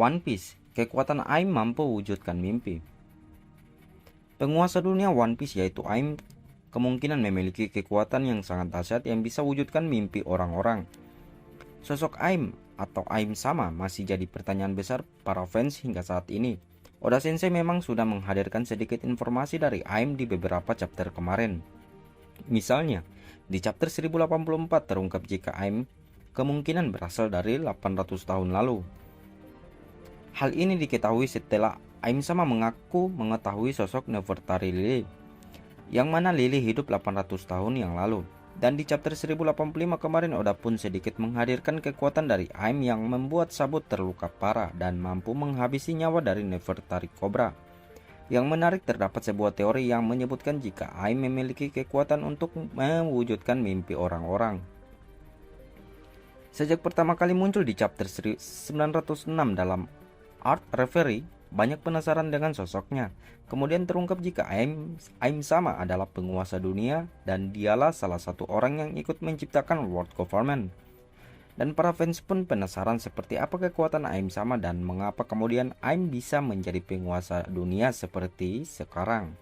One Piece, kekuatan Aim mampu wujudkan mimpi. Penguasa dunia One Piece yaitu Aim kemungkinan memiliki kekuatan yang sangat dahsyat yang bisa wujudkan mimpi orang-orang. Sosok Aim atau Aim sama masih jadi pertanyaan besar para fans hingga saat ini. Oda Sensei memang sudah menghadirkan sedikit informasi dari Aim di beberapa chapter kemarin. Misalnya, di chapter 1084 terungkap jika Aim kemungkinan berasal dari 800 tahun lalu. Hal ini diketahui setelah Aim sama mengaku mengetahui sosok Nefertari Lily, yang mana Lily hidup 800 tahun yang lalu. Dan di chapter 1085 kemarin Oda pun sedikit menghadirkan kekuatan dari Aim yang membuat Sabut terluka parah dan mampu menghabisi nyawa dari Nefertari Cobra. Yang menarik, terdapat sebuah teori yang menyebutkan jika Aim memiliki kekuatan untuk mewujudkan mimpi orang-orang. Sejak pertama kali muncul di chapter 906 dalam Art Reverie, banyak penasaran dengan sosoknya. Kemudian terungkap jika Aim sama adalah penguasa dunia dan dialah salah satu orang yang ikut menciptakan World Government. Dan para fans pun penasaran seperti apa kekuatan Aim sama dan mengapa kemudian Aim bisa menjadi penguasa dunia seperti sekarang.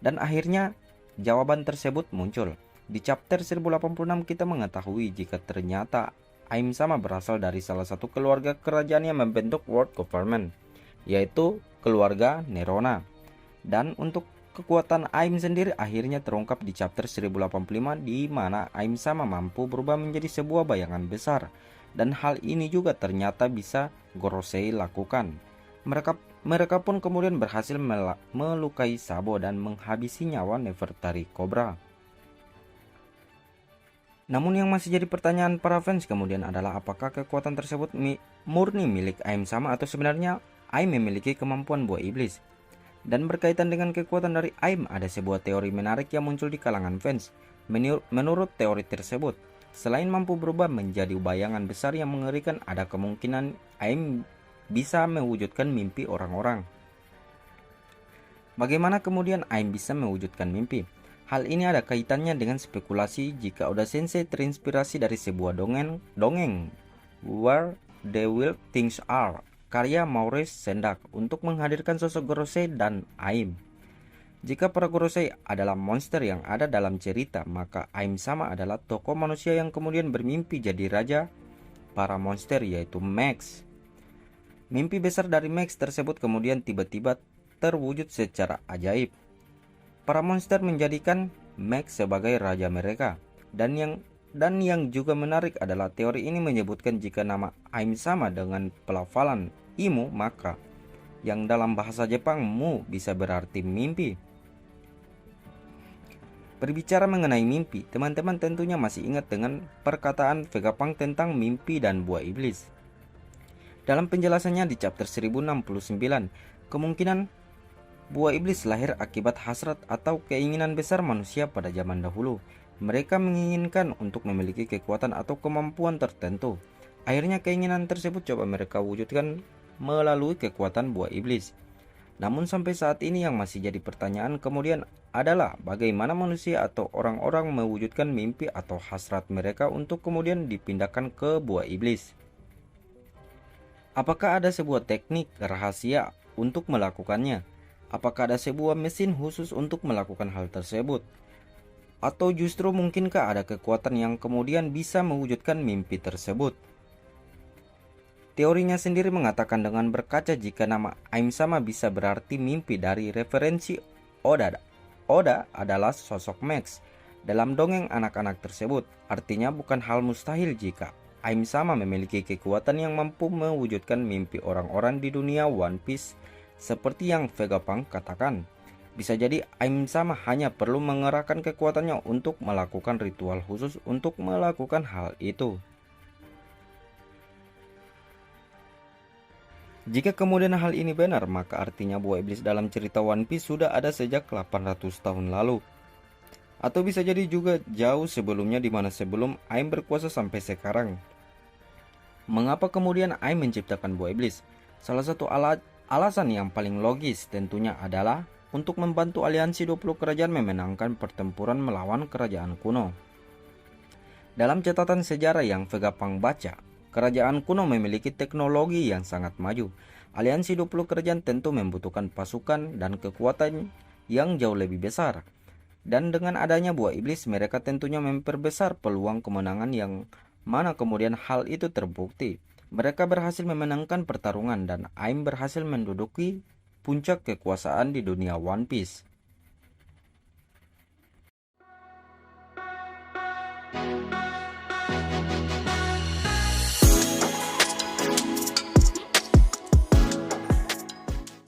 Dan akhirnya jawaban tersebut muncul. Di chapter 1086 kita mengetahui jika ternyata Aim sama berasal dari salah satu keluarga kerajaan yang membentuk World Government, yaitu keluarga Nerona. Dan untuk kekuatan Aim sendiri akhirnya terungkap di chapter 1085 di mana Aim sama mampu berubah menjadi sebuah bayangan besar. Dan hal ini juga ternyata bisa Gorosei lakukan. Mereka pun kemudian berhasil melukai Sabo dan menghabisi nyawa Nefertari Cobra. Namun yang masih jadi pertanyaan para fans kemudian adalah apakah kekuatan tersebut murni milik Aim sama atau sebenarnya Aim memiliki kemampuan buah iblis. Dan berkaitan dengan kekuatan dari Aim, ada sebuah teori menarik yang muncul di kalangan fans. Menurut teori tersebut, selain mampu berubah menjadi bayangan besar yang mengerikan, ada kemungkinan Aim bisa mewujudkan mimpi orang-orang. Bagaimana kemudian Aim bisa mewujudkan mimpi? Hal ini ada kaitannya dengan spekulasi jika Oda Sensei terinspirasi dari sebuah dongeng Where the Wild Things Are, karya Maurice Sendak, untuk menghadirkan sosok Gorosei dan Aim. Jika para Gorosei adalah monster yang ada dalam cerita, maka Aim sama adalah tokoh manusia yang kemudian bermimpi jadi raja para monster, yaitu Max. Mimpi besar dari Max tersebut kemudian tiba-tiba terwujud secara ajaib. Para monster menjadikan Max sebagai raja mereka. Dan yang juga menarik adalah teori ini menyebutkan jika nama Aim sama dengan pelafalan Imu, maka yang dalam bahasa Jepang Mu bisa berarti mimpi. Berbicara mengenai mimpi, teman-teman tentunya masih ingat dengan perkataan Vegapunk tentang mimpi dan buah iblis. Dalam penjelasannya di chapter 1069, kemungkinan buah iblis lahir akibat hasrat atau keinginan besar manusia pada zaman dahulu. Mereka menginginkan untuk memiliki kekuatan atau kemampuan tertentu. Akhirnya keinginan tersebut coba mereka wujudkan melalui kekuatan buah iblis. Namun sampai saat ini yang masih jadi pertanyaan kemudian adalah bagaimana manusia atau orang-orang mewujudkan mimpi atau hasrat mereka untuk kemudian dipindahkan ke buah iblis. Apakah ada sebuah teknik rahasia untuk melakukannya? Apakah ada sebuah mesin khusus untuk melakukan hal tersebut? Atau justru mungkinkah ada kekuatan yang kemudian bisa mewujudkan mimpi tersebut? Teorinya sendiri mengatakan dengan berkaca jika nama Aim sama bisa berarti mimpi dari referensi Oda. Oda adalah sosok Max dalam dongeng anak-anak tersebut. Artinya bukan hal mustahil jika Aim sama memiliki kekuatan yang mampu mewujudkan mimpi orang-orang di dunia One Piece seperti yang Vegapunk katakan. Bisa jadi Aim sama hanya perlu mengerahkan kekuatannya untuk melakukan ritual khusus untuk melakukan hal itu. Jika kemudian hal ini benar, maka artinya buah iblis dalam cerita One Piece sudah ada sejak 800 tahun lalu. Atau bisa jadi juga jauh sebelumnya, di mana sebelum Aim berkuasa sampai sekarang. Mengapa kemudian Aim menciptakan buah iblis? Salah satu alasan yang paling logis tentunya adalah untuk membantu aliansi 20 kerajaan memenangkan pertempuran melawan kerajaan kuno. Dalam catatan sejarah yang Vega Pang baca, kerajaan kuno memiliki teknologi yang sangat maju. Aliansi 20 kerajaan tentu membutuhkan pasukan dan kekuatan yang jauh lebih besar. Dan dengan adanya buah iblis, mereka tentunya memperbesar peluang kemenangan yang mana kemudian hal itu terbukti. Mereka berhasil memenangkan pertarungan dan Aim berhasil menduduki puncak kekuasaan di dunia One Piece.